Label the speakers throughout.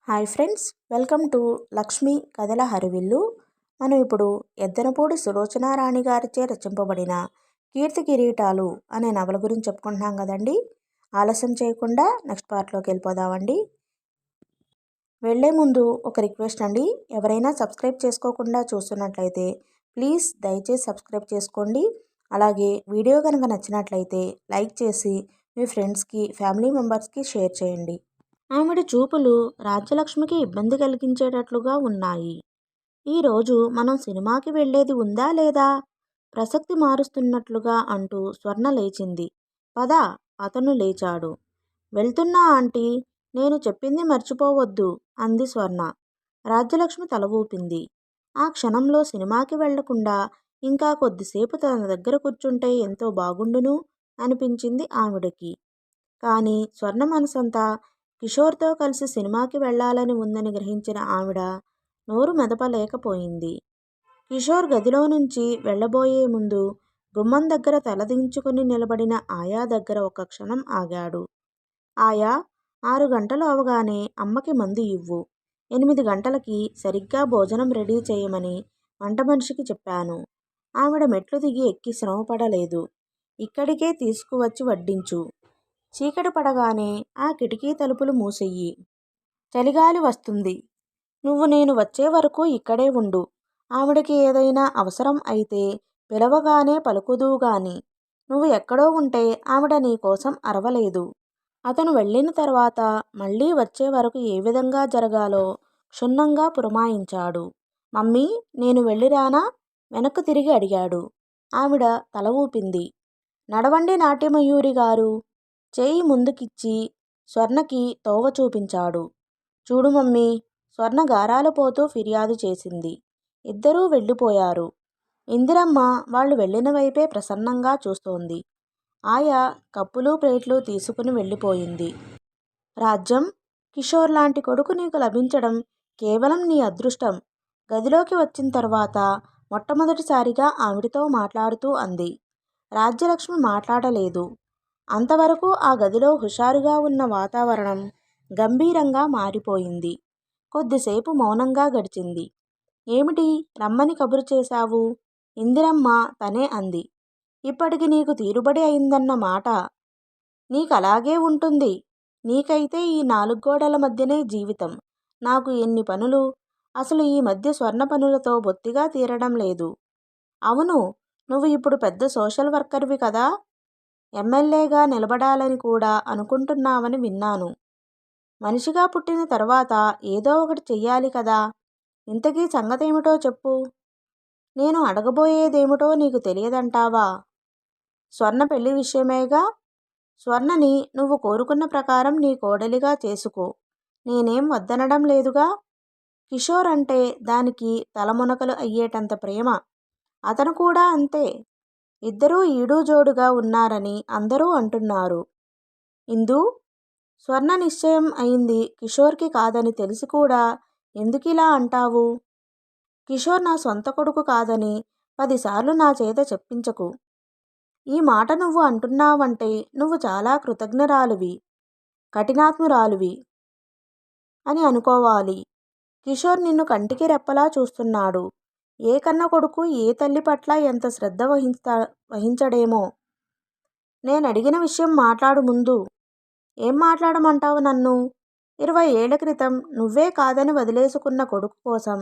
Speaker 1: Hi friends, welcome to Lakshmi కథల హరివిల్లు. మనం ఇప్పుడు ఎద్దనపూడి సులోచనారాణి గారిచే రచింపబడిన కీర్తి కిరీటాలు అనే నవల గురించి చెప్పుకుంటున్నాం కదండి. ఆలస్యం చేయకుండా నెక్స్ట్ పార్ట్లోకి వెళ్ళిపోదామండి. వెళ్ళే ముందు ఒక రిక్వెస్ట్ అండి, ఎవరైనా సబ్స్క్రైబ్ చేసుకోకుండా చూస్తున్నట్లయితే ప్లీజ్ దయచేసి సబ్స్క్రైబ్ చేసుకోండి. అలాగే వీడియో కనుక నచ్చినట్లయితే లైక్ చేసి మీ ఫ్రెండ్స్కి, ఫ్యామిలీ మెంబర్స్కి షేర్ చేయండి. ఆవిడ చూపులు రాజ్యలక్ష్మికి ఇబ్బంది కలిగించేటట్లుగా ఉన్నాయి. ఈరోజు మనం సినిమాకి వెళ్ళేది ఉందా లేదా? ప్రసక్తి మారుస్తున్నట్లుగా అంటూ స్వర్ణ లేచింది. పద, అతను లేచాడు. వెళ్తున్నా ఆంటీ, నేను చెప్పింది మర్చిపోవద్దు అంది స్వర్ణ. రాజ్యలక్ష్మి తల ఊపింది. ఆ క్షణంలో సినిమాకి వెళ్లకుండా ఇంకా కొద్దిసేపు తన దగ్గర కూర్చుంటే ఎంతో బాగుండును అనిపించింది ఆవిడకి. కానీ స్వర్ణ మనసంతా కిషోర్తో కలిసి సినిమాకి వెళ్లాలని ఉందని గ్రహించిన ఆవిడ నోరు మెదపలేకపోయింది. కిషోర్ గదిలో నుంచి వెళ్లబోయే ముందు గుమ్మం దగ్గర తలదించుకుని నిలబడిన ఆయా దగ్గర ఒక క్షణం ఆగాడు. ఆయా, 6 గంటలు అవగానే అమ్మకి మందు ఇవ్వు. 8 గంటలకి సరిగ్గా భోజనం రెడీ చేయమని వంట మనిషికి చెప్పాను. ఆవిడ మెట్లు దిగి ఎక్కి శ్రమపడలేదు. ఇక్కడికే తీసుకువచ్చి వడ్డించు. చీకటి పడగానే ఆ కిటికీ తలుపులు మూసెయ్యి. చలిగాలి వస్తుంది. నువ్వు నేను వచ్చే వరకు ఇక్కడే ఉండు. ఆవిడకి ఏదైనా అవసరం అయితే పిలవగానే పలుకుదువుగాని. నువ్వు ఎక్కడో ఉంటే ఆవిడ నీకోసం అరవలేదు. అతను వెళ్ళిన తర్వాత మళ్ళీ వచ్చే వరకు ఏ విధంగా జరగాలో క్షుణ్ణంగా పురమాయించాడు. మమ్మీ, నేను వెళ్ళిరానా? వెనక్కు తిరిగి అడిగాడు. ఆవిడ తల ఊపింది. నడవండి నాట్యమయూరి గారు. చేయి ముందుకిచ్చి స్వర్ణకి తోవ చూపించాడు. చూడు మమ్మీ, స్వర్ణ గారాలు పోతూ ఫిర్యాదు చేసింది. ఇద్దరూ వెళ్ళిపోయారు. ఇందిరమ్మ వాళ్ళు వెళ్ళిన వైపే ప్రసన్నంగా చూస్తోంది. ఆయా కప్పులు ప్లేట్లు తీసుకుని వెళ్ళిపోయింది. రాజ్యం, కిషోర్ లాంటి కొడుకు నీకు లభించడం కేవలం నీ అదృష్టం. గదిలోకి వచ్చిన తర్వాత మొట్టమొదటిసారిగా ఆవిడతో మాట్లాడుతూ అంది. రాజ్యలక్ష్మి మాట్లాడలేదు. అంతవరకు ఆ గదిలో హుషారుగా ఉన్న వాతావరణం గంభీరంగా మారిపోయింది. కొద్దిసేపు మౌనంగా గడిచింది. ఏమిటి, రమ్మని కబురు చేశావు? ఇందిరమ్మ తనే అంది. ఇప్పటికి నీకు తీరుబడి అయిందన్న మాట. నీకలాగే ఉంటుంది. నీకైతే ఈ 4 గోడల మధ్యనే జీవితం. నాకు ఎన్ని పనులు. అసలు ఈ మధ్య స్వర్ణ పనులతో బొత్తిగా తీరడం లేదు. అవును, నువ్వు ఇప్పుడు పెద్ద సోషల్ వర్కర్వి కదా. ఎమ్మెల్యేగా నిలబడాలని కూడా అనుకుంటున్నావని విన్నాను. మనిషిగా పుట్టిన తర్వాత ఏదో ఒకటి చెయ్యాలి కదా. ఇంతకీ సంగతేమిటో చెప్పు. నేను అడగబోయేదేమిటో నీకు తెలియదంటావా? స్వర్ణ పెళ్లి విషయమేగా. స్వర్ణని నువ్వు కోరుకున్న ప్రకారం నీ కోడలిగా చేసుకో. నేనేం వద్దనడం లేదుగా. కిషోర్ అంటే దానికి తలమునకలు అయ్యేటంత ప్రేమ. అతను కూడా అంతే. ఇద్దరూ ఈడు జోడుగా ఉన్నారని అందరూ అంటున్నారు. ఇందు, స్వర్ణ నిశ్చయం అయింది కిషోర్కి కాదని తెలిసి కూడా ఎందుకిలా అంటావు? కిషోర్ నా సొంత కొడుకు కాదని 10 సార్లు నా చేత చెప్పించకు. ఈ మాట నువ్వు అంటున్నావంటే నువ్వు చాలా కృతజ్ఞరాలువి, కఠినాత్మురాలువి అని అనుకోవాలి. కిషోర్ నిన్ను కంటికి రెప్పలా చూస్తున్నాడు. ఏ కన్న కొడుకు ఏ తల్లి పట్ల ఎంత శ్రద్ధ వహించడేమో. నేనడిగిన విషయం మాట్లాడు ముందు. ఏం మాట్లాడమంటావు నన్ను? 20 ఏళ్ల క్రితం నువ్వే కాదని వదిలేసుకున్న కొడుకు కోసం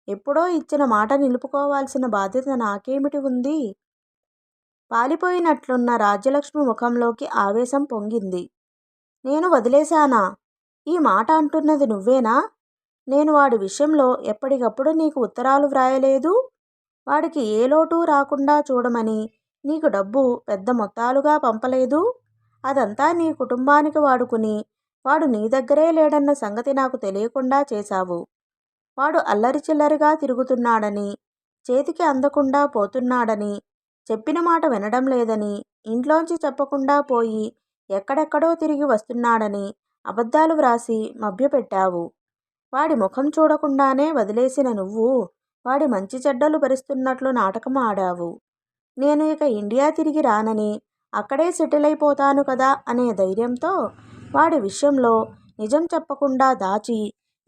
Speaker 1: ఎప్పుడో ఇచ్చిన మాట నిలుపుకోవాల్సిన బాధ్యత నాకేమిటి ఉంది? పాలిపోయినట్లున్న రాజ్యలక్ష్మి ముఖంలోకి ఆవేశం పొంగింది. నేను వదిలేశానా? ఈ మాట అంటున్నది నువ్వేనా? నేను వాడి విషయంలో ఎప్పటికప్పుడు నీకు ఉత్తరాలు వ్రాయలేదు? వాడికి ఏ లోటు రాకుండా చూడమని నీకు డబ్బు పెద్ద మొత్తాలుగా పంపలేదు? అదంతా నీ కుటుంబానికి వాడుకుని వాడు నీ దగ్గరే లేడన్న సంగతి నాకు తెలియకుండా చేశావు. వాడు అల్లరి చిల్లరిగా తిరుగుతున్నాడని, చేతికి అందకుండా పోతున్నాడని, చెప్పిన మాట వినడం లేదని, ఇంట్లోంచి చెప్పకుండా పోయి ఎక్కడెక్కడో తిరిగి వస్తున్నాడని అబద్ధాలు వ్రాసి మభ్యపెట్టావు. వాడి ముఖం చూడకుండానే వదిలేసిన నువ్వు వాడి మంచి చెడ్డలు భరిస్తున్నట్లు నాటకం ఆడావు. నేను ఇక ఇండియా తిరిగి రానని, అక్కడే సెటిల్ అయిపోతాను కదా అనే ధైర్యంతో వాడి విషయంలో నిజం చెప్పకుండా దాచి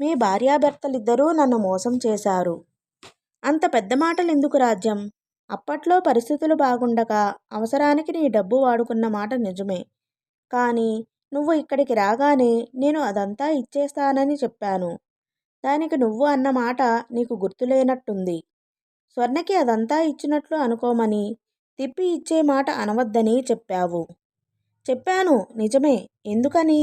Speaker 1: మీ భార్యాభర్తలిద్దరూ నన్ను మోసం చేశారు. అంత పెద్ద మాటలెందుకు రాజ్యం? అప్పట్లో పరిస్థితులు బాగుండక అవసరానికి నీ డబ్బు వాడుకున్న మాట నిజమే. కానీ నువ్వు ఇక్కడికి రాగానే నేను అదంతా ఇచ్చేస్తానని చెప్పాను. దానికి నువ్వు అన్న మాట నీకు గుర్తులేనట్టుంది. స్వర్ణకి అదంతా ఇచ్చినట్లు అనుకోమని, తిప్పి ఇచ్చే మాట అనవద్దని చెప్పావు. చెప్పాను, నిజమే. ఎందుకని?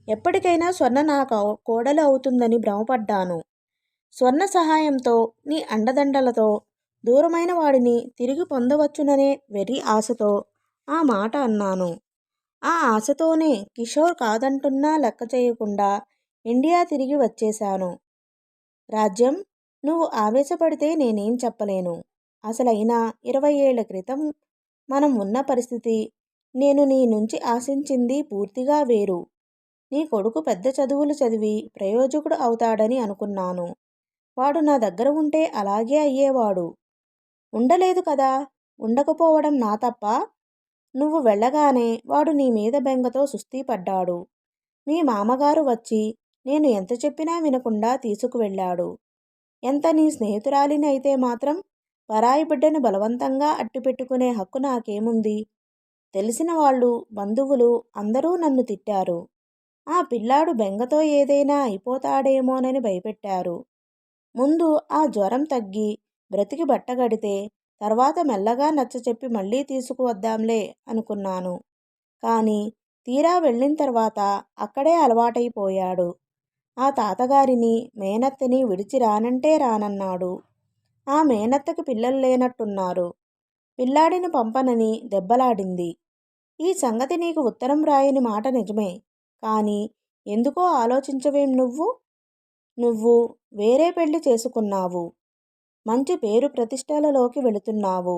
Speaker 1: ఎప్పటికైనా స్వర్ణ నా కోడలు అవుతుందని భ్రమపడ్డాను. స్వర్ణ సహాయంతో, నీ అండదండలతో దూరమైన వాడిని తిరిగి పొందవచ్చుననే వెర్రి ఆశతో ఆ మాట అన్నాను. ఆ ఆశతోనే కిషోర్ కాదంటున్నా లెక్క చేయకుండా ఇండియా తిరిగి వచ్చేశాను. రాజ్యం, నువ్వు ఆవేశపడితే నేనేం చెప్పలేను. అసలైనా 20 ఏళ్ల క్రితం మనం ఉన్న పరిస్థితి, నేను నీ నుంచి ఆశించింది పూర్తిగా వేరు. నీ కొడుకు పెద్ద చదువులు చదివి ప్రయోజకుడు అవుతాడని అనుకున్నాను. వాడు నా దగ్గర ఉంటే అలాగే అయ్యేవాడు. ఉండలేదు కదా. ఉండకపోవడం నా తప్ప? నువ్వు వెళ్ళగానే వాడు నీ మీద బెంగతో సుస్థి పడ్డాడు. మీ మామగారు వచ్చి నేను ఎంత చెప్పినా వినకుండా తీసుకువెళ్ళాడు. ఎంత నీ స్నేహితురాలిని అయితే మాత్రం పరాయి బిడ్డను బలవంతంగా అట్టిపెట్టుకునే హక్కు నాకేముంది? తెలిసిన వాళ్ళు, బంధువులు అందరూ నన్ను తిట్టారు. ఆ పిల్లాడు బెంగతో ఏదైనా అయిపోతాడేమోనని భయపెట్టారు. ముందు ఆ జ్వరం తగ్గి బ్రతికి బట్టగడితే తర్వాత మెల్లగా నచ్చచెప్పి మళ్ళీ తీసుకువద్దాంలే అనుకున్నాను. కానీ తీరా వెళ్ళిన తర్వాత అక్కడే అలవాటైపోయాడు. ఆ తాతగారిని, మేనత్తని విడిచి రానంటే రానన్నాడు. ఆ మేనత్తకి పిల్లలు లేనట్టున్నారు. పిల్లాడిని పంపనని దెబ్బలాడింది. ఈ సంగతి నీకు ఉత్తరం రాయని మాట నిజమే. కానీ ఎందుకో ఆలోచించవేం నువ్వు? నువ్వు వేరే పెళ్లి చేసుకున్నావు. మంచి పేరు ప్రతిష్టలలోకి వెళుతున్నావు.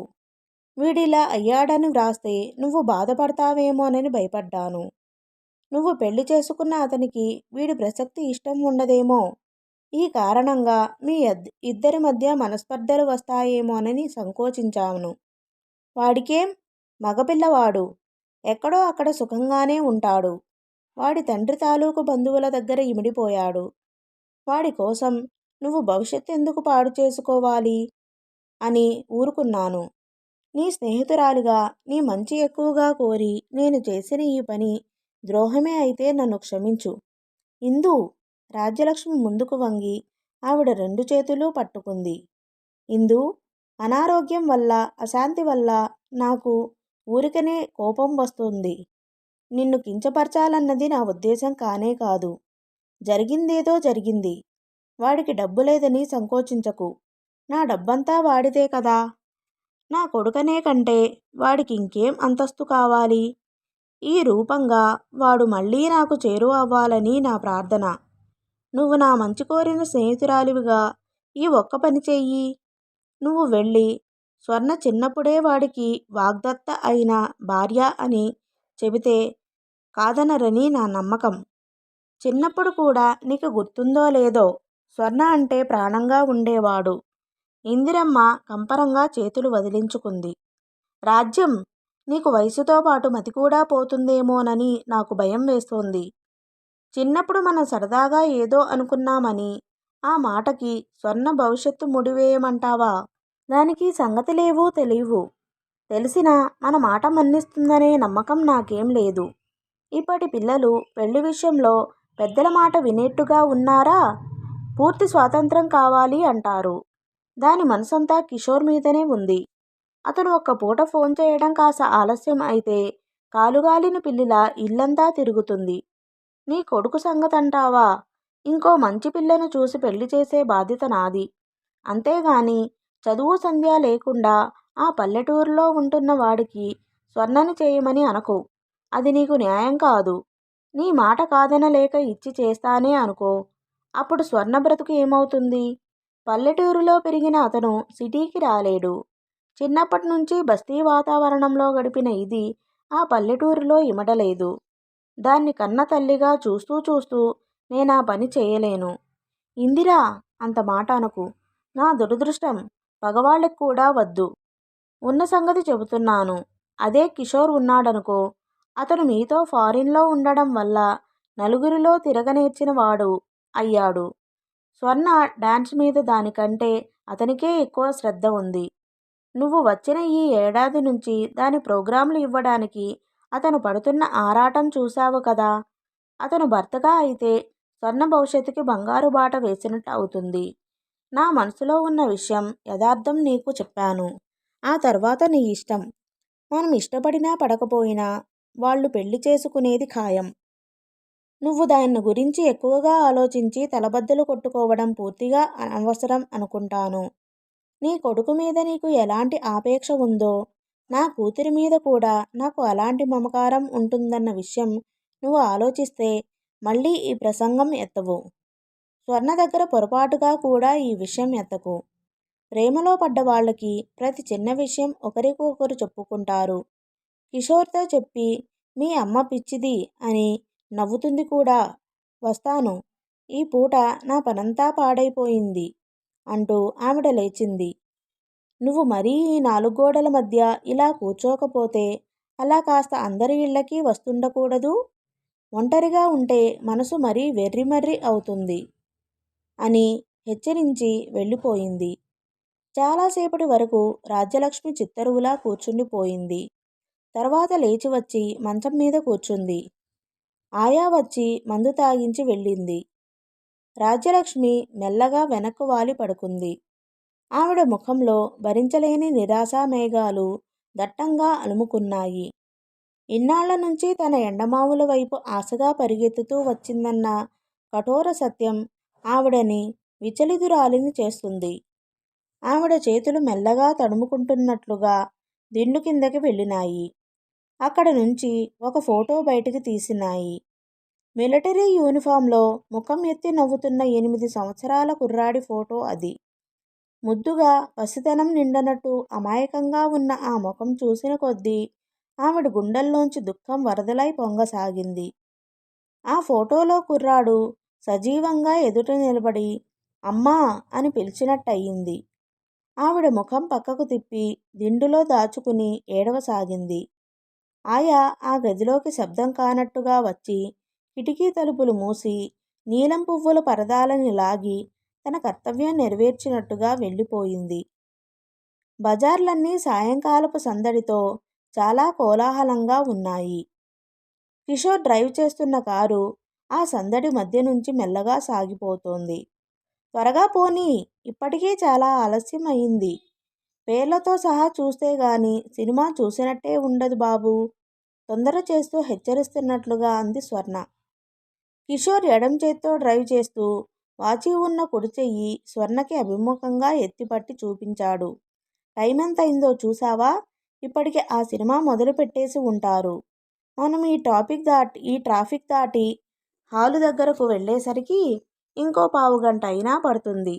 Speaker 1: వీడిలా అయ్యాడని వ్రాస్తే నువ్వు బాధపడతావేమోనని భయపడ్డాను. నువ్వు పెళ్లి చేసుకున్న అతనికి వీడి ప్రసక్తి ఇష్టం ఉండదేమో. ఈ కారణంగా మీ ఇద్దరి మధ్య మనస్పర్ధలు వస్తాయేమోనని సంకోచించాను. వాడికేం? మగపిల్లవాడు. ఎక్కడో అక్కడ సుఖంగానే ఉంటాడు. వాడి తండ్రి తాలూకు బంధువుల దగ్గర ఇమిడిపోయాడు. వాడి కోసం నువ్వు భవిష్యత్తు ఎందుకు పాడు చేసుకోవాలి అని ఊరుకున్నాను. నీ స్నేహితురాలిగా నీ మంచి ఎక్కువగా కోరి నేను చేసిన ఈ పని ద్రోహమే అయితే నన్ను క్షమించు. ఇందు. రాజ్యలక్ష్మి ముందుకు వంగి ఆవిడ 2 చేతులు పట్టుకుంది. ఇందు, అనారోగ్యం వల్ల, అశాంతి వల్ల నాకు ఊరికనే కోపం వస్తుంది. నిన్ను కించపరచాలన్నది నా ఉద్దేశం కానే కాదు. జరిగిందేదో జరిగింది. వాడికి డబ్బు లేదని సంకోచించకు. నా డబ్బంతా వాడిదే కదా. నా కొడుకనే కంటే వాడికి ఇంకేం అంతస్తు కావాలి? ఈ రూపంగా వాడు మళ్ళీ నాకు చేరువ అవ్వాలని నా ప్రార్థన. నువ్వు నా మంచి కోరిన స్నేహితురాలివిగా ఈ ఒక్క పని చెయ్యి. నువ్వు వెళ్ళి స్వర్ణ చిన్నప్పుడే వాడికి వాగ్దత్త అయిన భార్య అని చెబితే కాదనరని నా నమ్మకం. చిన్నప్పుడు కూడా నీకు గుర్తుందో లేదో స్వర్ణ అంటే ప్రాణంగా ఉండేవాడు. ఇందిరమ్మ కంపరంగా చేతులు వదిలించుకుంది. రాజ్యం, నీకు వయసుతో పాటు మతి కూడా పోతుందేమోనని నాకు భయం వేస్తోంది. చిన్నప్పుడు మనం సరదాగా ఏదో అనుకున్నామని ఆ మాటకి స్వర్ణ భవిష్యత్తు ముడివేయమంటావా? దానికి సంగతి లేవు తెలియవు. తెలిసినా మన మాట మన్నిస్తుందనే నమ్మకం నాకేం లేదు. ఇప్పటి పిల్లలు పెళ్లి విషయంలో పెద్దల మాట వినేట్టుగా ఉన్నారా? పూర్తి స్వాతంత్రం కావాలి అంటారు. దాని మనసంతా కిషోర్ మీదనే ఉంది. అతను ఒక్క పూట ఫోన్ చేయడం కాస్త ఆలస్యం అయితే కాలుగాలిన పిల్లిలా ఇల్లంతా తిరుగుతుంది. నీ కొడుకు సంగతంటావా? ఇంకో మంచి పిల్లను చూసి పెళ్లి చేసే బాధ్యత నాది. అంతేగాని చదువు సంధ్య లేకుండా ఆ పల్లెటూరులో ఉంటున్న వాడికి స్వర్ణని చేయమని అనకు. అది నీకు న్యాయం కాదు. నీ మాట కాదనలేక ఇచ్చి చేస్తానే అనుకో. అప్పుడు స్వర్ణ బ్రతుకు ఏమవుతుంది? పల్లెటూరులో పెరిగిన అతను సిటీకి రాలేడు. చిన్నప్పటి నుంచి బస్తీ వాతావరణంలో గడిపిన ఇది ఆ పల్లెటూరులో ఇమడలేదు. దాన్ని కన్న తల్లిగా చూస్తూ చూస్తూ నేనా పని చేయలేను. ఇందిరా, అంత మాట అనకు. నా దురదృష్టం పగవాళ్ళకి కూడా వద్దు. ఉన్న సంగతి చెబుతున్నాను. అదే కిషోర్ ఉన్నాడనుకో. అతను మీతో ఫారిన్లో ఉండడం వల్ల నలుగురిలో తిరగనేర్చిన వాడు అయ్యాడు. స్వర్ణ డాన్స్ మీద దానికంటే అతనికే ఎక్కువ శ్రద్ధ ఉంది. నువ్వు వచ్చిన ఈ ఏడాది నుంచి దాని ప్రోగ్రాంలు ఇవ్వడానికి అతను పడుతున్న ఆరాటం చూశావు కదా. అతను భర్తగా అయితే స్వర్ణ భవిష్యత్తుకి బంగారు బాట వేసినట్టు అవుతుంది. నా మనసులో ఉన్న విషయం యథార్థం నీకు చెప్పాను. ఆ తర్వాత నీ ఇష్టం. మనం ఇష్టపడినా పడకపోయినా వాళ్ళు పెళ్లి చేసుకునేది ఖాయం. నువ్వు దాని గురించి ఎక్కువగా ఆలోచించి తలబద్దలు కొట్టుకోవడం పూర్తిగా అనవసరం అనుకుంటాను. నీ కొడుకు మీద నీకు ఎలాంటి ఆపేక్ష ఉందో నా కూతురి మీద కూడా నాకు అలాంటి మమకారం ఉంటుందన్న విషయం నువ్వు ఆలోచిస్తే మళ్ళీ ఈ ప్రసంగం ఎత్తవు. స్వర్ణ దగ్గర పొరపాటుగా కూడా ఈ విషయం ఎత్తకు. ప్రేమలో పడ్డ వాళ్ళకి ప్రతి చిన్న విషయం ఒకరికొకరు చెప్పుకుంటారు. కిషోర్తో చెప్పి మీ అమ్మ పిచ్చిది అని నవ్వుతుంది కూడా. వస్తాను. ఈ పూట నా పనంతా పాడైపోయింది అంటూ ఆవిడ లేచింది. నువ్వు మరీ ఈ నాలుగు గోడల మధ్య ఇలా కూర్చోకపోతే అలా కాస్త అందరి ఇళ్ళకి వస్తుండకూడదు. ఒంటరిగా ఉంటే మనసు మరీ వెర్రిమర్రి అవుతుంది అని హెచ్చరించి వెళ్ళిపోయింది. చాలాసేపటి వరకు రాజ్యలక్ష్మి చిత్తరువులా కూర్చుండిపోయింది. తర్వాత లేచి వచ్చి మంచం మీద కూర్చుంది. ఆయా వచ్చి మందు తాగించి వెళ్ళింది. రాజ్యలక్ష్మి మెల్లగా వెనక్కు వాలి పడుకుంది. ఆవిడ ముఖంలో భరించలేని నిరాశా మేఘాలు దట్టంగా అలుముకున్నాయి. ఇన్నాళ్ల నుంచి తన ఎండమావుల వైపు ఆశగా పరిగెత్తుతూ వచ్చిందన్న కఠోర సత్యం ఆవిడని విచలితురాలిని చేస్తుంది. ఆవిడ చేతులు మెల్లగా తడుముకుంటున్నట్లుగా దిండు కిందకి వెళ్ళినాయి. అక్కడ నుంచి ఒక ఫోటో బయటికి తీసినాయి. మిలిటరీ యూనిఫాంలో ముఖం ఎత్తి నవ్వుతున్న 8 సంవత్సరాల కుర్రాడి ఫోటో అది. ముద్దుగా పసితనం నిండనట్టు అమాయకంగా ఉన్న ఆ ముఖం చూసిన కొద్దీ ఆవిడ గుండెల్లోంచి దుఃఖం వరదలై పొంగసాగింది. ఆ ఫోటోలో కుర్రాడు సజీవంగా ఎదుట నిలబడి అమ్మా అని పిలిచినట్టయింది. ఆవిడ ముఖం పక్కకు తిప్పి దిండులో దాచుకుని ఏడవసాగింది. ఆయా ఆ గదిలోకి శబ్దం కానట్టుగా వచ్చి కిటికీ తలుపులు మూసి నీలం పువ్వుల పరదాలని లాగి తన కర్తవ్యం నెరవేర్చినట్టుగా వెళ్ళిపోయింది. బజార్లన్నీ సాయంకాలపు సందడితో చాలా కోలాహలంగా ఉన్నాయి. కిషోర్ డ్రైవ్ చేస్తున్న కారు ఆ సందడి మధ్య నుంచి మెల్లగా సాగిపోతోంది. త్వరగా పోనీ, ఇప్పటికీ చాలా ఆలస్యం అయింది. పేర్లతో సహా చూస్తే గాని సినిమా చూసినట్టే ఉండదు బాబూ, తొందర చేస్తూ హెచ్చరిస్తున్నట్లుగా అంది స్వర్ణ. కిషోర్ ఎడం చేత్తో డ్రైవ్ చేస్తూ వాచి ఉన్న కుడి చెయ్యి స్వర్ణకి అభిముఖంగా ఎత్తిపట్టి చూపించాడు. టైం ఎంత అయిందో చూసావా? ఇప్పటికి ఆ సినిమా మొదలు పెట్టేసి ఉంటారు. మనం ఈ ట్రాఫిక్ దాటి హాలు దగ్గరకు వెళ్ళేసరికి ఇంకో పావుగంట అయినా పడుతుంది.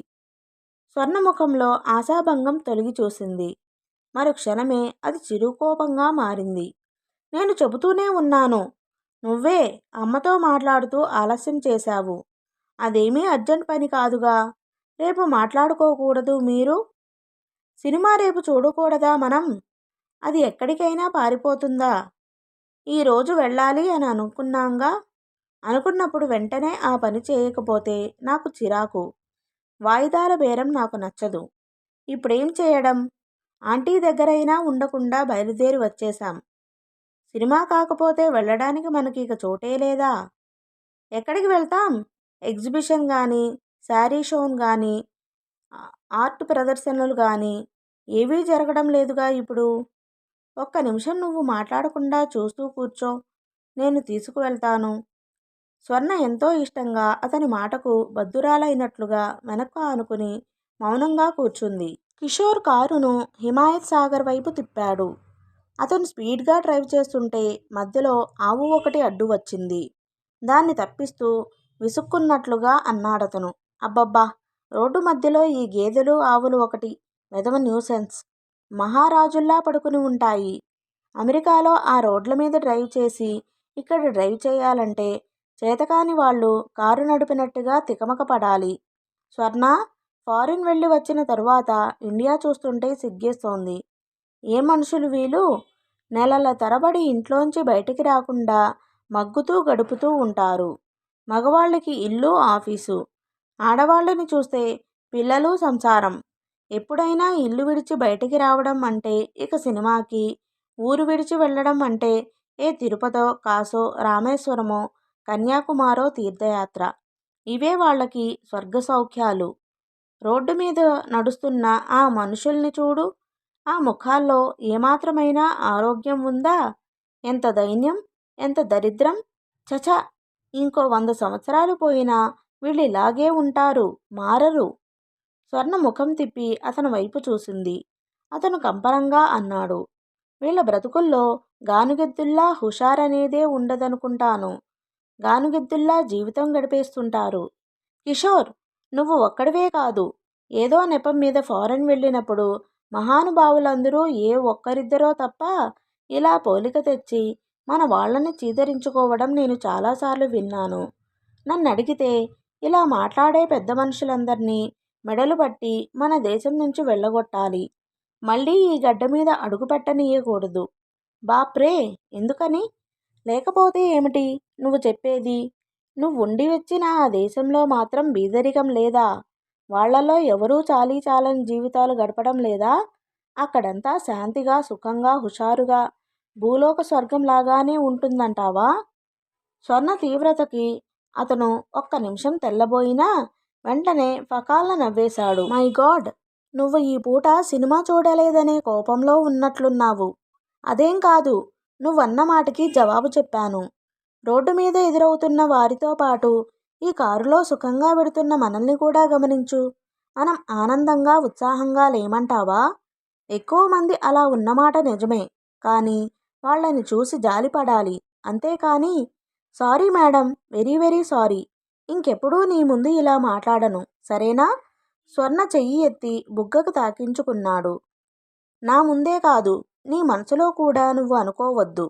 Speaker 1: స్వర్ణముఖంలో ఆశాభంగం తొలగి చూసింది. మరు క్షణమే అది చిరుకోపంగా మారింది. నేను చెబుతూనే ఉన్నాను, నువ్వే అమ్మతో మాట్లాడుతూ ఆలస్యం చేశావు. అదేమీ అర్జెంట్ పని కాదుగా. రేపు మాట్లాడుకోకూడదు మీరు? సినిమా రేపు చూడకూడదా మనం? అది ఎక్కడికైనా పారిపోతుందా? ఈరోజు వెళ్ళాలి అని అనుకున్నాంగా. అనుకున్నప్పుడు వెంటనే ఆ పని చేయకపోతే నాకు చిరాకు. వాయిదాల బేరం నాకు నచ్చదు. ఇప్పుడేం చేయడం? ఆంటీ దగ్గరైనా ఉండకుండా బయలుదేరి వచ్చేశాం. సినిమా కాకపోతే వెళ్ళడానికి మనకి ఇక చోటే లేదా? ఎక్కడికి వెళ్తాం? ఎగ్జిబిషన్ కానీ, శారీ షోన్ కానీ, ఆర్ట్ ప్రదర్శనలు కానీ ఏవీ జరగడం లేదుగా ఇప్పుడు. ఒక్క నిమిషం నువ్వు మాట్లాడకుండా చూస్తూ కూర్చో, నేను తీసుకువెళ్తాను. స్వర్ణ ఎంతో ఇష్టంగా అతని మాటకు బద్దురాలైనట్లుగా వెనక్కు ఆనుకుని మౌనంగా కూర్చుంది. కిషోర్ కారును హిమాయత్ సాగర్ వైపు తిప్పాడు. అతను స్పీడ్గా డ్రైవ్ చేస్తుంటే మధ్యలో ఆవు ఒకటి అడ్డు వచ్చింది. దాన్ని తప్పిస్తూ విసుక్కున్నట్లుగా అన్నాడతను. అబ్బబ్బా, రోడ్డు మధ్యలో ఈ గేదెలు ఆవులు ఒకటి, వెధవ న్యూసెన్స్. మహారాజుల్లా పడుకుని ఉంటాయి. అమెరికాలో ఆ రోడ్ల మీద డ్రైవ్ చేసి ఇక్కడ డ్రైవ్ చేయాలంటే చేతకాని వాళ్ళు కారు నడిపినట్టుగా తికమక పడాలి. స్వర్ణ, ఫారిన్ వెళ్ళి వచ్చిన తరువాత ఇండియా చూస్తుంటే సిగ్గేస్తోంది. ఏ మనుషులు వీళ్ళు? నెలల తరబడి ఇంట్లోంచి బయటికి రాకుండా మగ్గుతూ గడుపుతూ ఉంటారు. మగవాళ్ళకి ఇల్లు, ఆఫీసు. ఆడవాళ్ళని చూస్తే పిల్లలు, సంసారం. ఎప్పుడైనా ఇల్లు విడిచి బయటికి రావడం అంటే ఇక సినిమాకి, ఊరు విడిచి వెళ్ళడం అంటే ఏ తిరుపతో, కాసో, రామేశ్వరమో, కన్యాకుమారో తీర్థయాత్ర. ఇవే వాళ్ళకి స్వర్గ సౌఖ్యాలు. రోడ్డు మీద నడుస్తున్న ఆ మనుషుల్ని చూడు. ఆ ముఖాల్లో ఏమాత్రమైనా ఆరోగ్యం ఉందా? ఎంత దైన్యం, ఎంత దరిద్రం! చచ! ఇంకో 100 సంవత్సరాలు పోయినా వీళ్ళు ఇలాగే ఉంటారు, మారరు. స్వర్ణ ముఖం తిప్పి అతని వైపు చూసింది. అతను కంపరంగా అన్నాడు, వీళ్ళ బ్రతుకుల్లో గానుగెద్దుల్లా హుషారనేదే ఉండదనుకుంటాను. గానుగెద్దుల్లా జీవితం గడిపేస్తుంటారు. కిషోర్, నువ్వు ఒక్కడివే కాదు. ఏదో నెపం మీద ఫారెన్ వెళ్ళినప్పుడు మహానుభావులందరూ ఏ ఒక్కరిద్దరో తప్ప ఇలా పోలిక తెచ్చి మన వాళ్ళని చీదరించుకోవడం నేను చాలాసార్లు విన్నాను. నన్ను అడిగితే ఇలా మాట్లాడే పెద్ద మనుషులందరినీ మెడలు పట్టి మన దేశం నుంచి వెళ్ళగొట్టాలి. మళ్ళీ ఈ గడ్డ మీద అడుగు పెట్టనీయకూడదు. బాప్రే! ఎందుకని? లేకపోతే ఏమిటి నువ్వు చెప్పేది? నువ్వుండి వచ్చిన ఆ దేశంలో మాత్రం బీదరికం లేదా? వాళ్లలో ఎవరూ చాలీచాలని జీవితాలు గడపడం లేదా? అక్కడంతా శాంతిగా, సుఖంగా, హుషారుగా భూలోక స్వర్గంలాగానే ఉంటుందంటావా? స్వర్ణ తీవ్రతకి అతను ఒక్క నిమిషం తెల్లబోయినా వెంటనే ఫకాల్న నవ్వేశాడు. My God! నువ్వు ఈ పూట సినిమా చూడలేదనే కోపంలో ఉన్నట్లున్నావు. అదేం కాదు, నువ్వన్న మాటకి జవాబు చెప్పాను. రోడ్డు మీద ఎదురవుతున్న వారితో పాటు ఈ కారులో సుఖంగా వెడుతున్న మనల్ని కూడా గమనించు. మనం ఆనందంగా, ఉత్సాహంగా లేమంటావా? ఎక్కువ మంది అలా ఉన్నమాట నిజమే. కానీ వాళ్ళని చూసి జాలిపడాలి. అంతేకాని sorry madam, very very sorry. ఇంకెప్పుడూ నీ ముందు ఇలా మాట్లాడను, సరేనా? స్వర్ణ చెయ్యి ఎత్తి బుగ్గకు తాకించుకున్నాడు. నా ముందే కాదు, నీ మనసులో కూడా నువ్వు అనుకోవద్దు.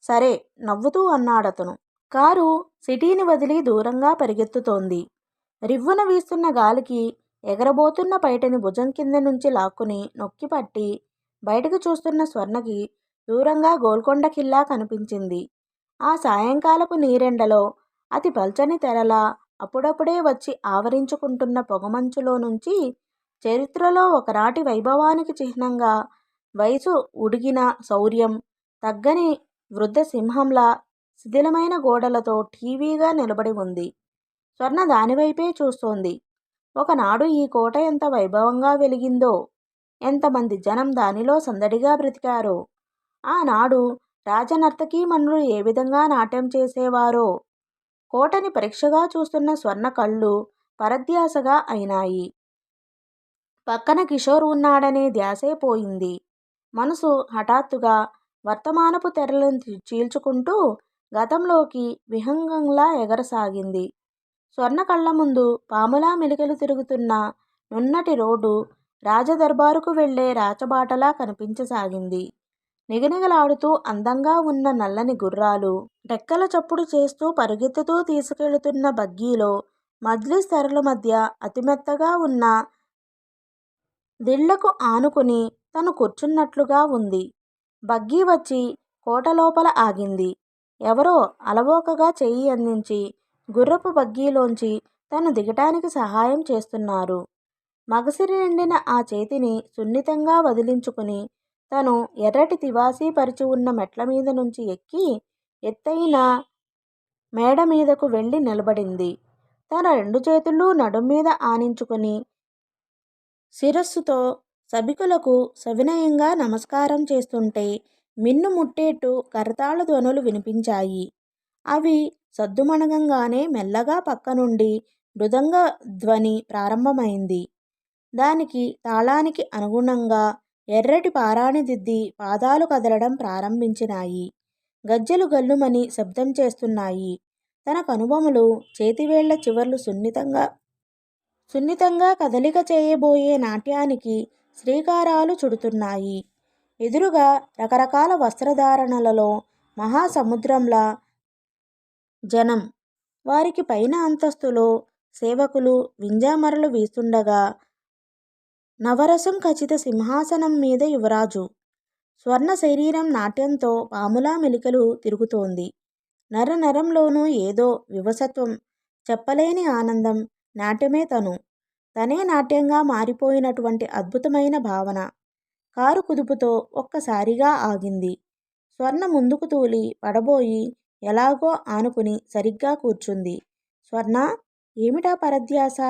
Speaker 1: సరే, నవ్వుతూ అన్నాడతను. కారు సిటీని వదిలి దూరంగా పరిగెత్తుతోంది. రివ్వున వీస్తున్న గాలికి ఎగరబోతున్న పైటని భుజం కింద నుంచి లాక్కుని నొక్కిపట్టి బయటకు చూస్తున్న స్వర్ణకి దూరంగా గోల్కొండ కిల్లా కనిపించింది. ఆ సాయంకాలపు నీరెండలో అతి పల్చని తెరలా అప్పుడప్పుడే వచ్చి ఆవరించుకుంటున్న పొగమంచులో నుంచి చరిత్రలో ఒకనాటి వైభవానికి చిహ్నంగా వయసు ఉడిగిన శౌర్యం, తగ్గని వృద్ధ సింహంలా శిథిలమైన గోడలతో టీవీగా నిలబడి ఉంది. స్వర్ణ దానివైపే చూస్తోంది. ఒకనాడు ఈ కోట ఎంత వైభవంగా వెలిగిందో, ఎంతమంది జనం దానిలో సందడిగా బ్రతికారో, ఆనాడు రాజనర్తకీమణులు ఏ విధంగా నాట్యం చేసేవారో కోటని పరీక్షగా చూస్తున్న స్వర్ణ కళ్ళు పరధ్యాసగా అయినాయి. పక్కన కిషోర్ ఉన్నాడనే ధ్యాసే పోయింది. మనసు హఠాత్తుగా వర్తమానపు తెరలను చీల్చుకుంటూ గతంలోకి విహంగంలా ఎగరసాగింది. స్వర్ణ కళ్ళ ముందు పాములా మెలికలు తిరుగుతున్న నున్నటి రోడ్డు రాజదర్బారుకు వెళ్లే రాచబాటలా కనిపించసాగింది. నిగనిగలాడుతూ అందంగా ఉన్న నల్లని గుర్రాలు రెక్కల చప్పుడు చేస్తూ పరుగెత్తుతూ తీసుకెళుతున్న బగ్గీలో మజ్లిస్ తెరల మధ్య అతిమెత్తగా ఉన్న దిళ్లకు ఆనుకుని తను కూర్చున్నట్లుగా ఉంది. బగ్గీ వచ్చి కోట లోపల ఆగింది. ఎవరో అలవోకగా చెయ్యి అందించి గుర్రపు బగ్గీలోంచి తను దిగటానికి సహాయం చేస్తున్నారు. మగసిరి నిండిన ఆ చేతిని సున్నితంగా వదిలించుకుని తను ఎర్రటి తివాసీ పరిచి ఉన్న మెట్ల మీద నుంచి ఎక్కి ఎత్తైన మేడ మీదకు వెళ్ళి నిలబడింది. తన 2 చేతులు నడుం మీద ఆనించుకుని శిరస్సుతో సభికులకు సవినయంగా నమస్కారం చేస్తుంటే మిన్ను ముట్టేట్టు కరతాళ ధ్వనులు వినిపించాయి. అవి సద్దుమణగంగానే మెల్లగా పక్క నుండి మృదంగ ధ్వని ప్రారంభమైంది. దానికి తాళానికి అనుగుణంగా ఎర్రటి పారాణి దిద్ది పాదాలు కదలడం ప్రారంభించినాయి. గజ్జెలు గల్లుమని శబ్దం చేస్తున్నాయి. తన కనుబొమలు చేతివేళ్ల చివర్లు సున్నితంగా కదలిక చేయబోయే నాట్యానికి శ్రీకారాలు చుడుతున్నాయి. ఎదురుగా రకరకాల వస్త్రధారణలలో మహాసముద్రంలా జనం. వారికి పైన అంతస్తులో సేవకులు వింజామరలు వీస్తుండగా నవరసం ఖచిత సింహాసనం మీద యువరాజు. స్వర్ణ శరీరం నాట్యంతో పాములా మెలికలు తిరుగుతోంది. నరనరంలోనూ ఏదో వివసత్వం, చెప్పలేని ఆనందం నాట్యమే తనే నాట్యంగా మారిపోయినటువంటి అద్భుతమైన భావన. కారు కుదుపుతో ఒక్కసారిగా ఆగింది. స్వర్ణ ముందుకు తూలి పడబోయి ఎలాగో ఆనుకుని సరిగ్గా కూర్చుంది. స్వర్ణ, ఏమిటా పరధ్యాస?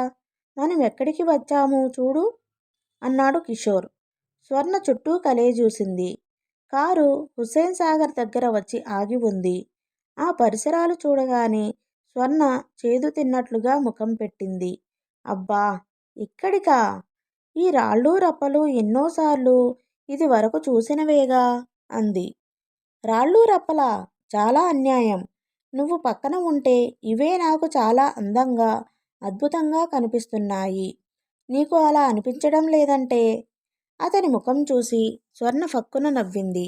Speaker 1: మనం ఎక్కడికి వచ్చాము చూడు అన్నాడు కిషోర్. స్వర్ణ చుట్టూ కలేజూసింది. కారు హుస్సేన్ సాగర్ దగ్గర వచ్చి ఆగి ఉంది. ఆ పరిసరాలు చూడగానే స్వర్ణ చేదు తిన్నట్లుగా ముఖం పెట్టింది. అబ్బా, ఇక్కడికా? ఈ రాళ్ళు రప్పలు ఎన్నోసార్లు ఇది వరకు చూసినవేగా అంది. రాళ్ళు రప్పలా? చాలా అన్యాయం. నువ్వు పక్కన ఉంటే ఇవే నాకు చాలా అందంగా అద్భుతంగా కనిపిస్తున్నాయి. నీకు అలా అనిపించడం లేదంటే? అతని ముఖం చూసి స్వర్ణ ఫక్కున నవ్వింది.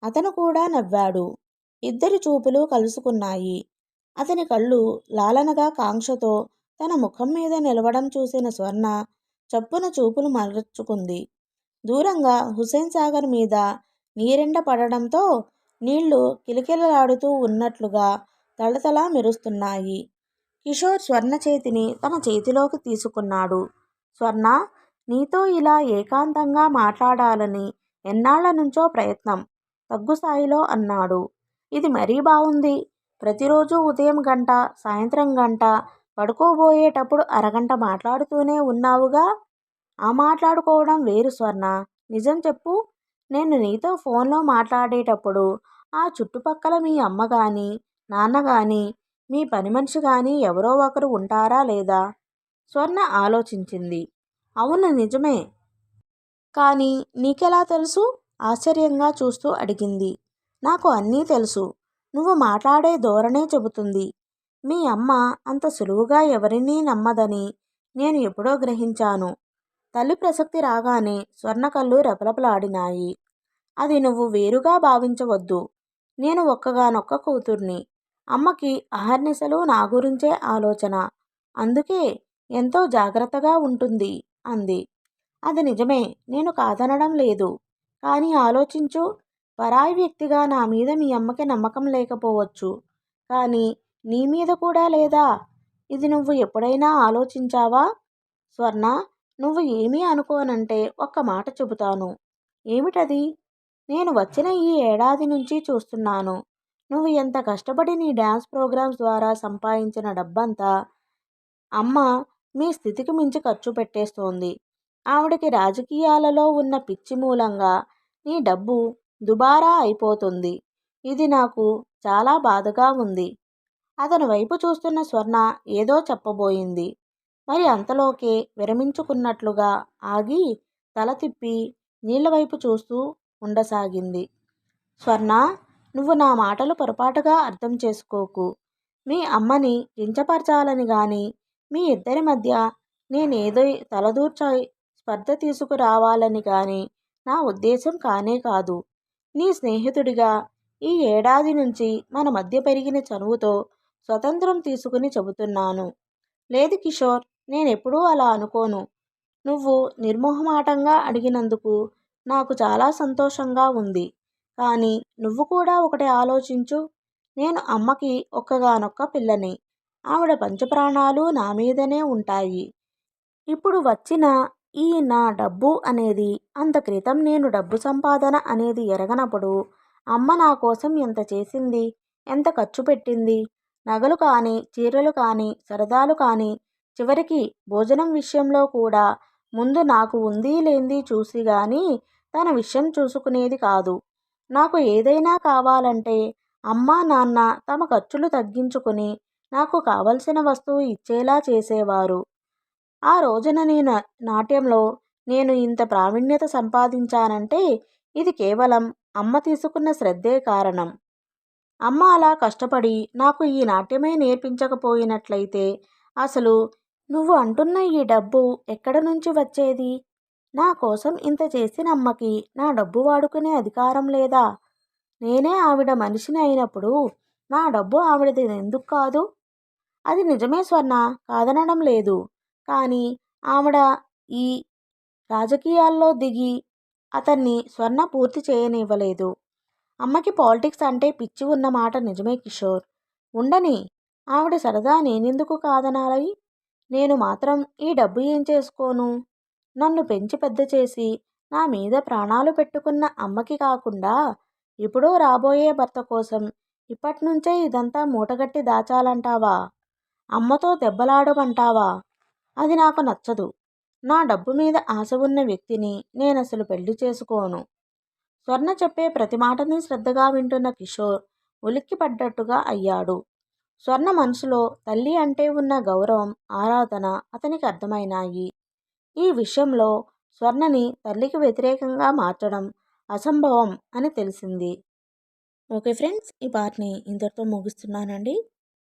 Speaker 1: అతను కూడా నవ్వాడు. ఇద్దరి చూపులు కలుసుకున్నాయి. అతని కళ్ళు లాలనగా కాంక్షతో తన ముఖం మీద నిలవడం చూసిన స్వర్ణ చప్పున చూపులు మరచుకుంది. దూరంగా హుస్సేన్ సాగర్ మీద నీరెండ పడడంతో నీళ్లు కిలకిలలాడుతూ ఉన్నట్లుగా తళతళ మెరుస్తున్నాయి. కిషోర్ స్వర్ణ చేతిని తన చేతిలోకి తీసుకున్నాడు. స్వర్ణ, నీతో ఇలా ఏకాంతంగా మాట్లాడాలని ఎన్నాళ్ల నుంచో ప్రయత్నం తగ్గు స్థాయిలో అన్నాడు. ఇది మరీ బావుంది. ప్రతిరోజు ఉదయం గంట, సాయంత్రం గంట, పడుకోబోయేటప్పుడు అరగంట మాట్లాడుతూనే ఉన్నావుగా. ఆ మాట్లాడుకోవడం వేరు స్వర్ణ. నిజం చెప్పు, నేను నీతో ఫోన్లో మాట్లాడేటప్పుడు ఆ చుట్టుపక్కల మీ అమ్మ కానీ, నాన్న కానీ, మీ పని మనిషి కానీ ఎవరో ఒకరు ఉంటారా లేదా? స్వర్ణ ఆలోచించింది. అవును, నిజమే. కానీ నీకెలా తెలుసు? ఆశ్చర్యంగా చూస్తూ అడిగింది. నాకు అన్నీ తెలుసు. నువ్వు మాట్లాడే ధోరణే చెబుతుంది. మీ అమ్మ అంత సులువుగా ఎవరినీ నమ్మదని నేను ఎప్పుడో గ్రహించాను. తల్లి ప్రసక్తి రాగానే స్వర్ణ కళ్ళు రెపరెపలాడినాయి. అది నువ్వు వేరుగా భావించవద్దు. నేను ఒక్కగానొక్క కూతుర్ని. అమ్మకి అహర్నిశలు నా గురించే ఆలోచన. అందుకే ఎంతో జాగ్రత్తగా ఉంటుంది అంది. అది నిజమే, నేను కాదనడం లేదు. కానీ ఆలోచించు, పరాయి వ్యక్తిగా నా మీద మీ అమ్మకి నమ్మకం లేకపోవచ్చు. కానీ నీ మీద కూడా లేదా? ఇది నువ్వు ఎప్పుడైనా ఆలోచించావా? స్వర్ణ, నువ్వు ఏమీ అనుకోనంటే ఒక్క మాట చెబుతాను. ఏమిటది? నేను వచ్చిన ఈ ఏడాది నుంచి చూస్తున్నాను. నువ్వు ఎంత కష్టపడి నీ డ్యాన్స్ ప్రోగ్రామ్స్ ద్వారా సంపాదించిన డబ్బంతా అమ్మ మీ స్థితికి మించి ఖర్చు పెట్టేస్తోంది. ఆవిడకి రాజకీయాలలో ఉన్న పిచ్చి మూలంగా నీ డబ్బు దుబారా అయిపోతుంది. ఇది నాకు చాలా బాధగా ఉంది. అతని వైపు చూస్తున్న స్వర్ణ ఏదో చెప్పబోయింది. మరి అంతలోకే విరమించుకున్నట్లుగా ఆగి తల తిప్పి నీళ్ల వైపు చూస్తూ ఉండసాగింది. స్వర్ణ, నువ్వు నా మాటలు పొరపాటుగా అర్థం చేసుకోకు. మీ అమ్మని కించపరచాలని గాని, మీ ఇద్దరి మధ్య నేనేదో తలదూర్చే స్పర్ధ తీసుకురావాలని గాని నా ఉద్దేశం కానే కాదు. నీ స్నేహితుడిగా ఈ ఏడాది నుంచి మన మధ్య పెరిగిన చనువుతో స్వతంత్రం తీసుకుని చెబుతున్నాను. లేదు కిషోర్, నేనెప్పుడూ అలా అనుకోను. నువ్వు నిర్మోహమాటంగా అడిగినందుకు నాకు చాలా సంతోషంగా ఉంది. కానీ నువ్వు కూడా ఒకటి ఆలోచించు. నేను అమ్మకి ఒక్కగానొక్క పిల్లని. ఆవిడ పంచప్రాణాలు నా మీదనే ఉంటాయి. ఇప్పుడు వచ్చిన ఈ నా డబ్బు అనేది అంత క్రితం నేను డబ్బు సంపాదన అనేది ఎరగనప్పుడు అమ్మ నా కోసం ఎంత చేసింది, ఎంత ఖర్చు పెట్టింది. నగలు కానీ, చీరలు కానీ, సరదాలు కానీ, చివరికి భోజనం విషయంలో కూడా ముందు నాకు ఉంది లేంది చూసి గాని తన విషయం చూసుకునేది కాదు. నాకు ఏదైనా కావాలంటే అమ్మ నాన్న తమ ఖర్చులు తగ్గించుకుని నాకు కావలసిన వస్తువు ఇచ్చేలా చేసేవారు. ఆ రోజున నాట్యంలో నేను ఇంత ప్రావీణ్యత సంపాదించానంటే ఇది కేవలం అమ్మ తీసుకున్న శ్రద్ధే కారణం. అమ్మ అలా కష్టపడి నాకు ఈ నాట్యమే నేర్పించకపోయినట్లయితే అసలు నువ్వు అంటున్న ఈ డబ్బు ఎక్కడ నుంచి వచ్చేది? నా కోసం ఇంత చేసిన అమ్మకి నా డబ్బు వాడుకునే అధికారం లేదా? నేనే ఆవిడ మనిషిని అయినప్పుడు నా డబ్బు ఆవిడది ఎందుకు కాదు? అది నిజమే స్వర్ణ, కాదనడం లేదు. కానీ ఆవిడ ఈ రాజకీయాల్లో దిగి అతన్ని స్వర్ణ పూర్తి చేయనివ్వలేదు. అమ్మకి పాలిటిక్స్ అంటే పిచ్చి ఉన్న మాట నిజమే కిషోర్. ఉండని, ఆవిడ సరదా నేనెందుకు కాదనాలి? నేను మాత్రం ఈ డబ్బు ఏం చేసుకోను? నన్ను పెంచి పెద్ద చేసి నా మీద ప్రాణాలు పెట్టుకున్న అమ్మకి కాకుండా ఇప్పుడు రాబోయే భర్త కోసం ఇప్పటినుంచే ఇదంతా మూటగట్టి దాచాలంటావా? అమ్మతో దెబ్బలాడమంటావా? అది నాకు నచ్చదు. నా డబ్బు మీద ఆశ ఉన్న వ్యక్తిని నేనసలు పెళ్లి చేసుకోను. స్వర్ణ చెప్పే ప్రతి మాటని శ్రద్ధగా వింటున్న కిషోర్ ఉలిక్కిపడ్డట్టుగా అయ్యాడు. స్వర్ణ మనసులో తల్లి అంటే ఉన్న గౌరవం, ఆరాధన అతనికి అర్థమైనాయి. ఈ విషయంలో స్వర్ణని తల్లికి వ్యతిరేకంగా మార్చడం అసంభవం అని తెలిసింది. ఓకే ఫ్రెండ్స్, ఈ పార్ట్ని ఇంతటితో ముగిస్తున్నానండి.